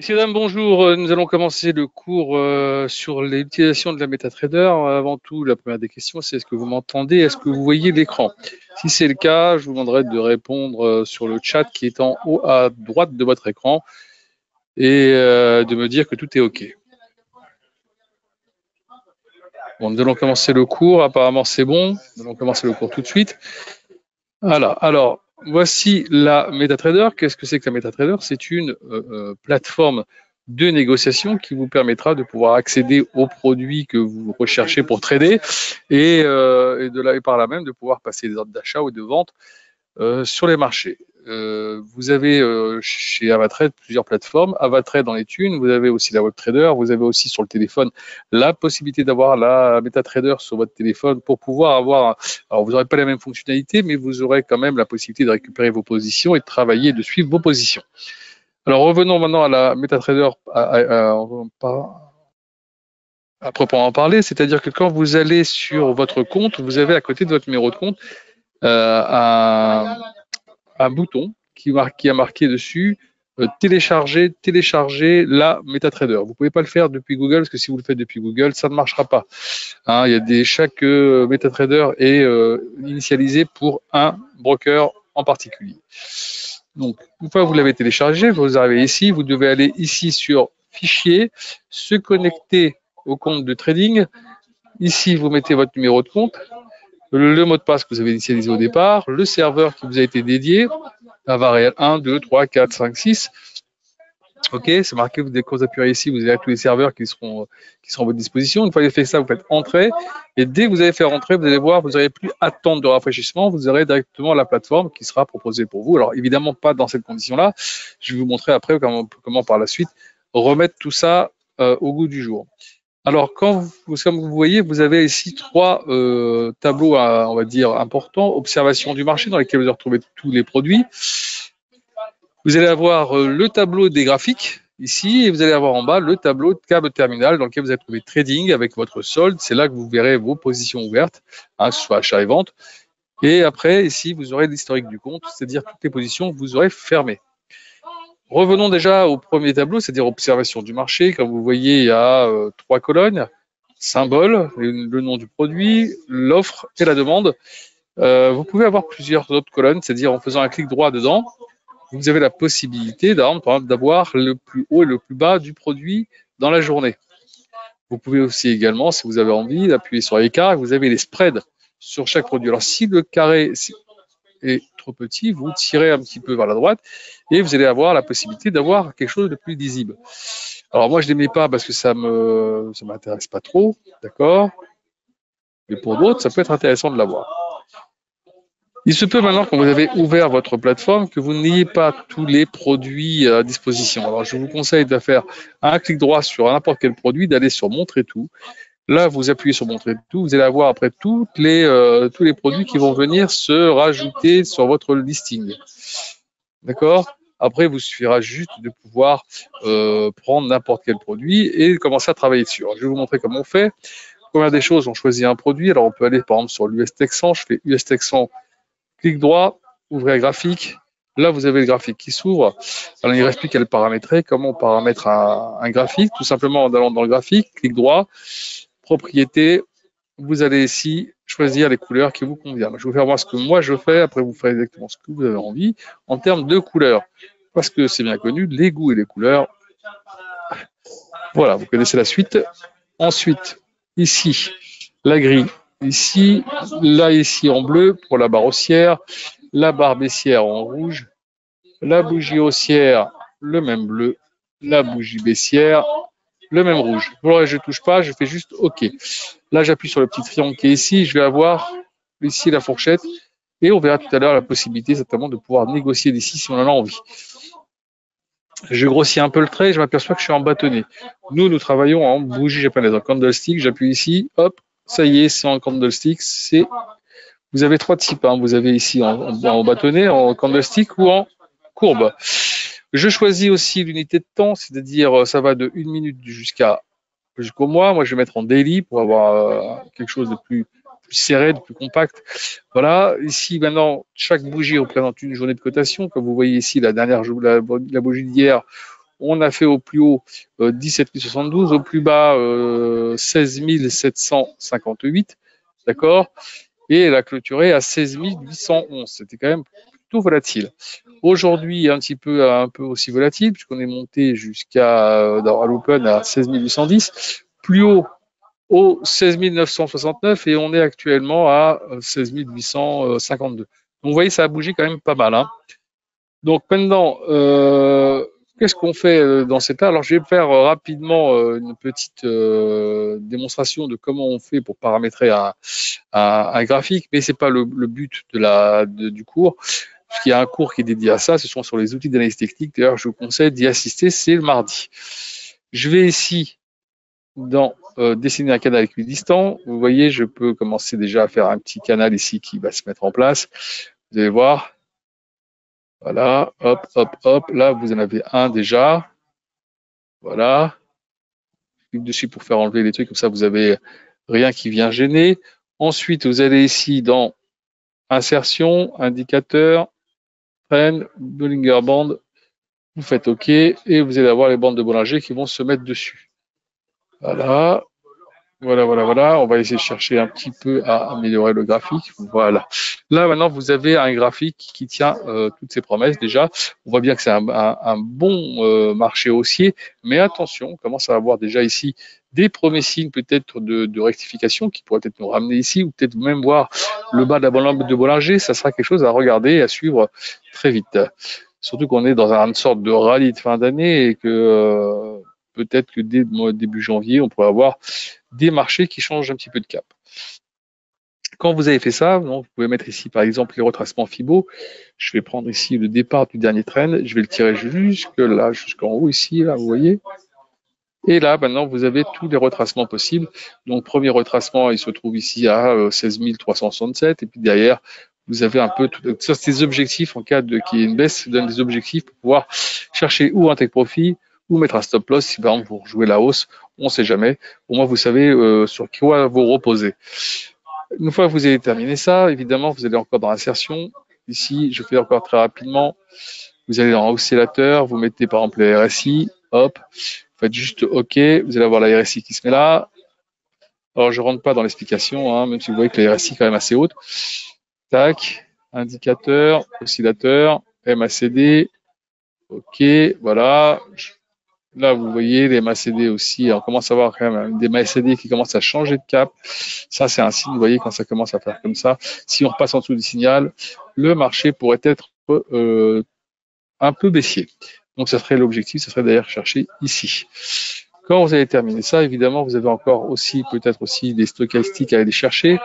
Messieurs, dames, bonjour. Nous allons commencer le cours sur l'utilisation de la MetaTrader. Avant tout, la première des questions, c'est est-ce que vous m'entendez? Est-ce que vous voyez l'écran? Si c'est le cas, je vous demanderai de répondre sur le chat qui est en haut à droite de votre écran et de me dire que tout est OK. Bon, nous allons commencer le cours. Apparemment, c'est bon. Nous allons commencer le cours tout de suite. Voilà. Alors, voici la MetaTrader. Qu'est-ce que c'est que la MetaTrader? C'est une plateforme de négociation qui vous permettra de pouvoir accéder aux produits que vous recherchez pour trader et par là même de pouvoir passer des ordres d'achat ou de vente sur les marchés. Vous avez chez Avatrade plusieurs plateformes. Avatrade dans les thunes, vous avez aussi la WebTrader, vous avez aussi sur le téléphone la possibilité d'avoir la MetaTrader sur votre téléphone pour pouvoir avoir, alors vous n'aurez pas les mêmes fonctionnalités, mais vous aurez quand même la possibilité de récupérer vos positions et de travailler et de suivre vos positions. Alors revenons maintenant à la MetaTrader à proprement parler, c'est-à-dire que quand vous allez sur votre compte, vous avez à côté de votre numéro de compte un bouton qui a marqué dessus télécharger la MetaTrader. Vous ne pouvez pas le faire depuis Google parce que si vous le faites depuis Google, ça ne marchera pas. Hein, chaque MetaTrader est initialisé pour un broker en particulier. Donc, une fois que vous l'avez téléchargé, vous arrivez ici, vous devez aller ici sur Fichier, se connecter au compte de trading. Ici, vous mettez votre numéro de compte, le mot de passe que vous avez initialisé au départ, le serveur qui vous a été dédié, la variable 1, 2, 3, 4, 5, 6. OK, c'est marqué, dès que vous appuyez ici, vous avez tous les serveurs qui seront à votre disposition. Une fois que vous avez fait ça, vous faites entrer. Et dès que vous avez fait entrer, vous allez voir, vous n'aurez plus à attendre de rafraîchissement. Vous aurez directement la plateforme qui sera proposée pour vous. Alors, évidemment, pas dans cette condition-là. Je vais vous montrer après comment par la suite remettre tout ça au goût du jour. Alors, comme vous voyez, vous avez ici trois tableaux, on va dire, importants. Observation du marché, dans lesquels vous allez retrouver tous les produits. Vous allez avoir le tableau des graphiques, ici, et vous allez avoir en bas le tableau de câble terminal, dans lequel vous allez trouver trading avec votre solde. C'est là que vous verrez vos positions ouvertes, hein, que ce soit achat et vente. Et après, ici, vous aurez l'historique du compte, c'est-à-dire toutes les positions que vous aurez fermées. Revenons déjà au premier tableau, c'est-à-dire observation du marché. Comme vous voyez, il y a trois colonnes, symbole, le nom du produit, l'offre et la demande. Vous pouvez avoir plusieurs autres colonnes, c'est-à-dire en faisant un clic droit dedans, vous avez la possibilité d'avoir le plus haut et le plus bas du produit dans la journée. Vous pouvez aussi également, si vous avez envie, appuyer sur l'écart, vous avez les spreads sur chaque produit. Alors si le carré est trop petit, vous tirez un petit peu vers la droite et vous allez avoir la possibilité d'avoir quelque chose de plus lisible. Alors moi je ne les mets pas parce que ça m'intéresse pas trop, d'accord? Mais pour d'autres, ça peut être intéressant de l'avoir. Il se peut maintenant, quand vous avez ouvert votre plateforme, que vous n'ayez pas tous les produits à disposition. Alors, je vous conseille de faire un clic droit sur n'importe quel produit, d'aller sur Montrer tout. Là, vous appuyez sur Montrer tout, vous allez avoir après tous les produits qui vont venir se rajouter sur votre listing. D'accord? Après, il vous suffira juste de pouvoir prendre n'importe quel produit et commencer à travailler dessus. Alors, je vais vous montrer comment on fait. Première des choses, on choisit un produit. Alors, on peut aller par exemple sur l'US Texan. Je fais US Texan. Clic droit, ouvrez graphique. Là, vous avez le graphique qui s'ouvre. Alors, il ne reste plus qu'à le paramétrer. Comment on paramètre un graphique? Tout simplement en allant dans le graphique, clic droit, propriété. Vous allez ici choisir les couleurs qui vous conviennent. Je vais vous faire voir ce que moi je fais. Après, vous ferez exactement ce que vous avez envie en termes de couleurs. Parce que c'est bien connu, les goûts et les couleurs. Voilà, vous connaissez la suite. Ensuite, ici, la grille. Ici, là, ici en bleu pour la barre haussière, la barre baissière en rouge, la bougie haussière, le même bleu, la bougie baissière, le même rouge. Voilà, je ne touche pas, je fais juste OK. Là, j'appuie sur le petit triangle qui est ici, je vais avoir ici la fourchette et on verra tout à l'heure la possibilité certainement de pouvoir négocier d'ici si on en a envie. Je grossis un peu le trait et je m'aperçois que je suis en bâtonnet. Nous travaillons en bougie japonaise, en candlestick. J'appuie ici, hop, ça y est, c'est en candlestick. Vous avez trois types. Hein. Vous avez ici en bâtonnet, en candlestick ou en courbe. Je choisis aussi l'unité de temps, c'est-à-dire ça va de 1 minute jusqu'au mois. Moi, je vais mettre en daily pour avoir quelque chose de plus serré, de plus compact. Voilà. Ici, maintenant, chaque bougie représente une journée de cotation. Comme vous voyez ici, la bougie d'hier, On a fait au plus haut 17 072, au plus bas 16 758, d'accord? Et elle a clôturé à 16 811. C'était quand même plutôt volatile. Aujourd'hui, un peu aussi volatile, puisqu'on est monté jusqu'à, dans l'open à 16 810, plus haut au 16 969 et on est actuellement à 16 852. Donc, vous voyez, ça a bougé quand même pas mal, hein. Donc maintenant, qu'est-ce qu'on fait dans cet cas? Alors, je vais faire rapidement une petite démonstration de comment on fait pour paramétrer un graphique, mais c'est pas le but du cours. Parce qu'il y a un cours qui est dédié à ça, ce sont sur les outils d'analyse technique. D'ailleurs, je vous conseille d'y assister, c'est le mardi. Je vais ici dans dessiner un canal équidistant. Vous voyez, je peux commencer déjà à faire un petit canal ici qui va se mettre en place. Vous allez voir. Voilà, hop, hop, hop. Là, vous en avez un déjà. Voilà. Je clique dessus pour faire enlever les trucs, comme ça, vous avez rien qui vient gêner. Ensuite, vous allez ici dans Insertion, Indicateur, Trend, Bollinger Band. Vous faites OK et vous allez avoir les bandes de Bollinger qui vont se mettre dessus. Voilà. Voilà. On va essayer de chercher un petit peu à améliorer le graphique. Voilà. Là, maintenant, vous avez un graphique qui tient toutes ses promesses déjà. On voit bien que c'est un bon marché haussier, mais attention, on commence à avoir déjà ici des premiers signes peut-être de rectification qui pourraient peut-être nous ramener ici ou peut-être même voir le bas de la bande de Bollinger. Ça sera quelque chose à regarder et à suivre très vite. Surtout qu'on est dans une sorte de rallye de fin d'année et que peut-être que dès début janvier, on pourrait avoir des marchés qui changent un petit peu de cap. Quand vous avez fait ça, donc, vous pouvez mettre ici par exemple les retracements Fibo. Je vais prendre ici le départ du dernier trend. Je vais le tirer jusque là, jusqu'en haut ici, là, vous voyez. Et là, maintenant, vous avez tous les retracements possibles. Donc, premier retracement, il se trouve ici à 16 367. Et puis derrière, vous avez un peu ça, c'est des objectifs en cas qu'il y ait une baisse, donne des objectifs pour pouvoir chercher ou un take profit ou mettre un stop loss si par exemple vous rejouez la hausse, on ne sait jamais. Au moins vous savez sur quoi vous reposer. Une fois que vous avez terminé ça, évidemment vous allez encore dans l'insertion. Ici, je fais encore très rapidement. Vous allez dans oscillateur, vous mettez par exemple les RSI, hop, vous faites juste OK, vous allez avoir la RSI qui se met là. Alors je rentre pas dans l'explication, hein, même si vous voyez que la RSI est quand même assez haute. Tac, indicateur, oscillateur, MACD, OK, voilà. Là, vous voyez les MACD aussi. On commence à voir quand même des MACD qui commencent à changer de cap. Ça, c'est un signe, vous voyez, quand ça commence à faire comme ça. Si on repasse en dessous du signal, le marché pourrait être un peu baissier. Donc, ça serait l'objectif, ça serait d'ailleurs chercher ici. Quand vous avez terminé ça, évidemment, vous avez encore aussi, peut-être aussi des stochastiques à aller chercher.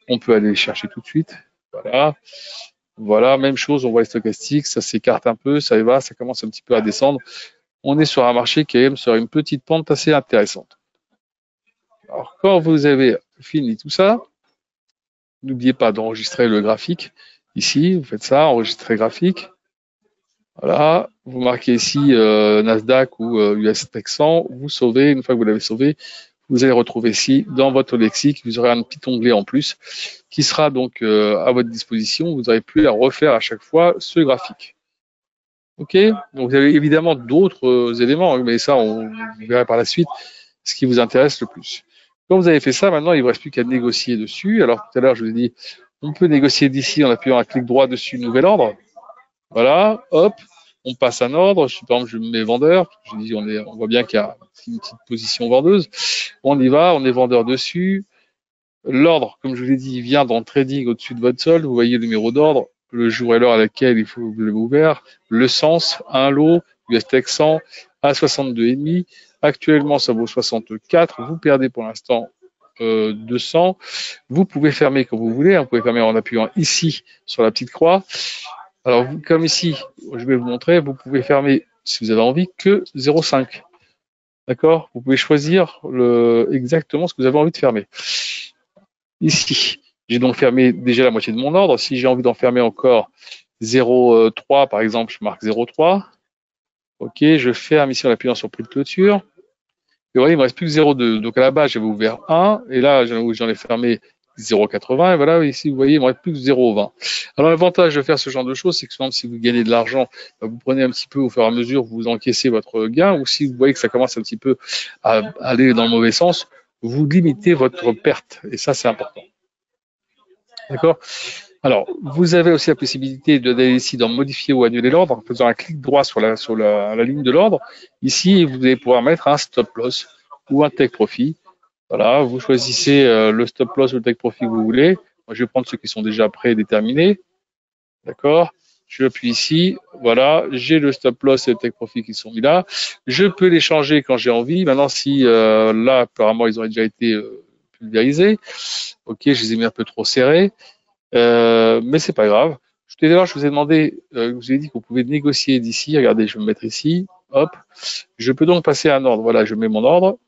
On peut aller les chercher tout de suite. Voilà. Voilà, même chose, on voit les stochastiques, ça s'écarte un peu, ça va, ça commence un petit peu à descendre. On est sur un marché qui est même sur une petite pente assez intéressante. Alors, quand vous avez fini tout ça, n'oubliez pas d'enregistrer le graphique. Ici, vous faites ça, enregistrer graphique. Voilà, vous marquez ici Nasdaq ou US Tech 100, vous sauvez. Une fois que vous l'avez sauvé, vous allez retrouver ici dans votre lexique, vous aurez un petit onglet en plus qui sera donc à votre disposition. Vous n'aurez plus à refaire à chaque fois ce graphique. OK, donc vous avez évidemment d'autres éléments, mais ça, on verra par la suite ce qui vous intéresse le plus. Quand vous avez fait ça, maintenant, il ne vous reste plus qu'à négocier dessus. Alors, tout à l'heure, je vous ai dit, on peut négocier d'ici en appuyant un clic droit dessus, nouvel ordre. Voilà, hop, on passe un ordre. Par exemple, je mets vendeur. Je dis, on voit bien qu'il y a une petite position vendeuse. On y va, on est vendeur dessus. L'ordre, comme je vous l'ai dit, il vient dans le trading au-dessus de votre solde. Vous voyez le numéro d'ordre, le jour et l'heure à laquelle il faut que vous l'avez ouvert, le sens, un lot, US Tech 100 à 62,5. Actuellement, ça vaut 64. Vous perdez pour l'instant 200. Vous pouvez fermer comme vous voulez. Vous pouvez fermer en appuyant ici sur la petite croix. Alors, comme ici, je vais vous montrer, vous pouvez fermer, si vous avez envie, que 0,5. D'accord? Vous pouvez choisir exactement ce que vous avez envie de fermer. Ici, j'ai donc fermé déjà la moitié de mon ordre. Si j'ai envie d'en fermer encore 0,3, par exemple, je marque 0,3. OK, je ferme ici en appuyant sur prix de clôture. Et vous voyez, il ne me reste plus que 0,2. Donc à la base, j'avais ouvert 1. Et là, j'en ai fermé 0,80, et voilà, ici, vous voyez, il ne me reste plus que 0,20. Alors, l'avantage de faire ce genre de choses, c'est que, par exemple, si vous gagnez de l'argent, vous prenez un petit peu au fur et à mesure, vous encaissez votre gain, ou si vous voyez que ça commence un petit peu à aller dans le mauvais sens, vous limitez votre perte, et ça, c'est important. D'accord? Alors, vous avez aussi la possibilité d'aller ici dans modifier ou annuler l'ordre en faisant un clic droit sur la ligne de l'ordre. Ici, vous allez pouvoir mettre un stop loss ou un take profit. Voilà, vous choisissez le stop loss ou le take profit que vous voulez. Moi, je vais prendre ceux qui sont déjà prédéterminés. D'accord? Je appuie ici. Voilà, j'ai le stop loss et le take profit qui sont mis là. Je peux les changer quand j'ai envie. Maintenant, si là, apparemment, ils ont déjà été pulvérisés. Ok, je les ai mis un peu trop serrés. Mais c'est pas grave. Tout à l'heure, je vous ai demandé, je vous ai dit qu'on pouvait négocier d'ici. Regardez, je vais me mettre ici. Hop. Je peux donc passer à un ordre. Voilà, je mets mon ordre.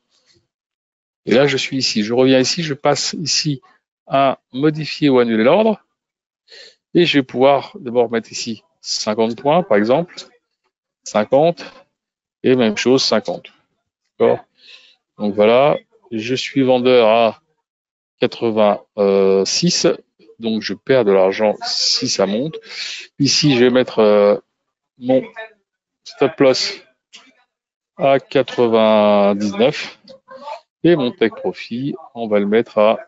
Et là, je suis ici. Je reviens ici. Je passe ici à modifier ou annuler l'ordre. Et je vais pouvoir d'abord mettre ici 50 points, par exemple. 50. Et même chose, 50. D'accord? Donc voilà. Je suis vendeur à 86. Donc je perds de l'argent si ça monte. Ici, je vais mettre mon stop loss à 99 et mon take profit, on va le mettre à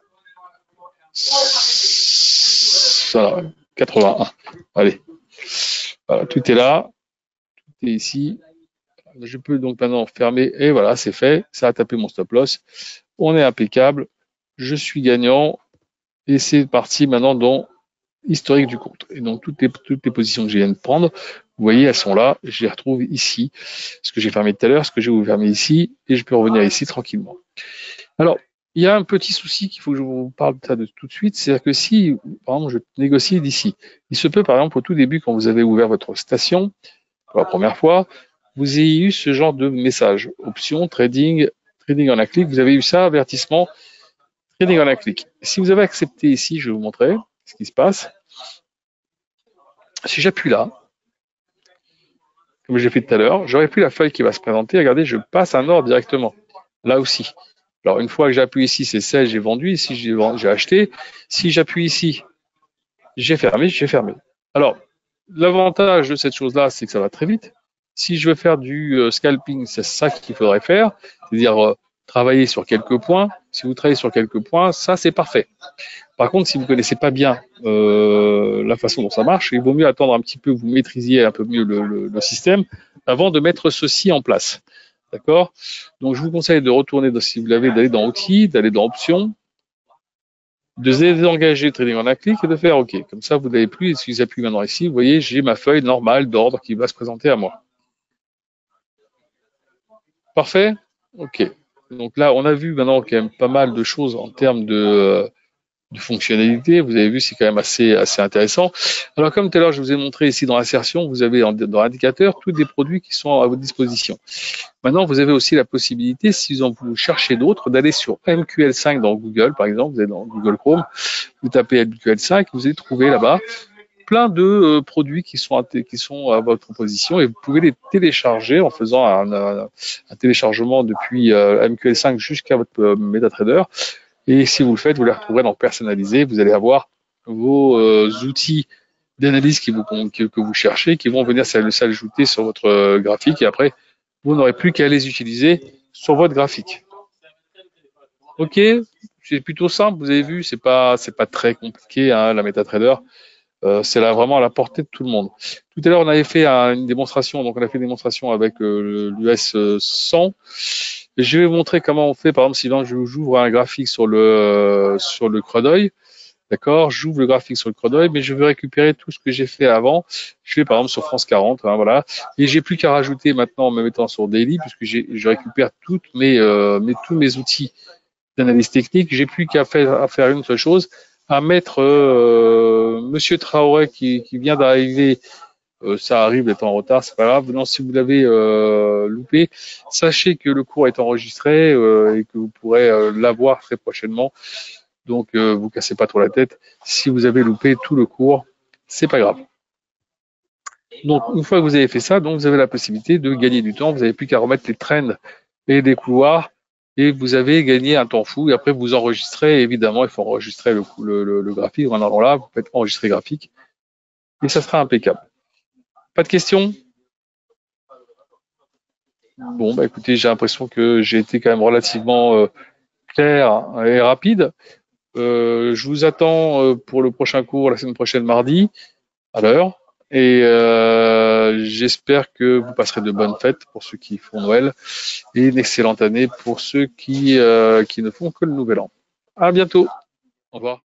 voilà, 81. Allez, voilà, tout est là, tout est ici. Je peux donc maintenant fermer et voilà, c'est fait. Ça a tapé mon stop loss. On est impeccable. Je suis gagnant et c'est parti maintenant dans historique du compte. Et donc toutes les positions que je viens de prendre, vous voyez, elles sont là. Je les retrouve ici. Ce que j'ai fermé tout à l'heure, ce que j'ai ouvert ici, et je peux revenir ici tranquillement. Alors, il y a un petit souci qu'il faut que je vous parle de ça de tout de suite, c'est-à-dire que si, par exemple, je négocie d'ici, il se peut, par exemple, au tout début, quand vous avez ouvert votre station, pour la première fois, vous ayez eu ce genre de message. Option, trading, trading en un clic. Vous avez eu ça, avertissement, trading en un clic. Si vous avez accepté ici, je vais vous montrer ce qui se passe. Si j'appuie là, comme j'ai fait tout à l'heure, j'aurai plus la feuille qui va se présenter. Regardez, je passe un ordre directement. Là aussi. Alors, une fois que j'appuie ici, c'est celle, j'ai vendu. Ici, j'ai acheté. Si j'appuie ici, j'ai fermé, j'ai fermé. Alors, l'avantage de cette chose-là, c'est que ça va très vite. Si je veux faire du scalping, c'est ça qu'il faudrait faire. C'est-à-dire travailler sur quelques points. Si vous travaillez sur quelques points, ça, c'est parfait. Par contre, si vous ne connaissez pas bien la façon dont ça marche, il vaut mieux attendre un petit peu, vous maîtrisiez un peu mieux le système avant de mettre ceci en place. D'accord? Donc, je vous conseille de retourner, si vous l'avez, d'aller dans Outils, d'aller dans Options, de désengager Trading en un clic et de faire OK. Comme ça, vous n'avez plus. Et si j'appuie maintenant ici, vous voyez, j'ai ma feuille normale d'ordre qui va se présenter à moi. Parfait? OK. Donc là, on a vu maintenant quand même pas mal de choses en termes de fonctionnalités. Vous avez vu, c'est quand même assez intéressant. Alors, comme tout à l'heure, je vous ai montré ici dans l'insertion, vous avez dans l'indicateur tous des produits qui sont à votre disposition. Maintenant, vous avez aussi la possibilité, si vous cherchez d'autres, d'aller sur MQL5 dans Google, par exemple, vous êtes dans Google Chrome, vous tapez MQL5, vous allez trouver là-bas plein de produits qui sont à votre position et vous pouvez les télécharger en faisant un téléchargement depuis MQL5 jusqu'à votre MetaTrader. Et si vous le faites, vous les retrouverez dans personnalisé. Vous allez avoir vos outils d'analyse que vous cherchez, qui vont venir s'ajouter sur votre graphique. Et après, vous n'aurez plus qu'à les utiliser sur votre graphique. Ok, c'est plutôt simple. Vous avez vu, c'est pas très compliqué, hein, la MetaTrader. C'est là vraiment à la portée de tout le monde. Tout à l'heure, on avait fait une démonstration. Donc, on a fait une démonstration avec l'US 100. Je vais vous montrer comment on fait. Par exemple, si j'ouvre un graphique sur le Crodeuil, d'accord, j'ouvre le graphique sur le Crodeuil, mais je veux récupérer tout ce que j'ai fait avant. Je fais par exemple sur France 40, hein, voilà, et j'ai plus qu'à rajouter maintenant en me mettant sur Daily, puisque je récupère tous mes outils d'analyse technique. J'ai plus qu'à faire une seule chose, à mettre Monsieur Traoré qui vient d'arriver. Ça arrive d'être en retard, c'est pas grave. Non, si vous l'avez loupé, sachez que le cours est enregistré et que vous pourrez l'avoir très prochainement. Donc, vous cassez pas trop la tête. Si vous avez loupé tout le cours, c'est pas grave. Donc, une fois que vous avez fait ça, donc vous avez la possibilité de gagner du temps. Vous n'avez plus qu'à remettre les trends et les couloirs et vous avez gagné un temps fou. Et après, vous enregistrez. Évidemment, il faut enregistrer le graphique. En allant là, vous faites enregistrer graphique et ça sera impeccable. Pas de questions? Bon, bah écoutez, j'ai l'impression que j'ai été quand même relativement clair et rapide. Je vous attends pour le prochain cours la semaine prochaine, mardi, à l'heure. Et j'espère que vous passerez de bonnes fêtes pour ceux qui font Noël et une excellente année pour ceux qui ne font que le Nouvel An. À bientôt. Au revoir.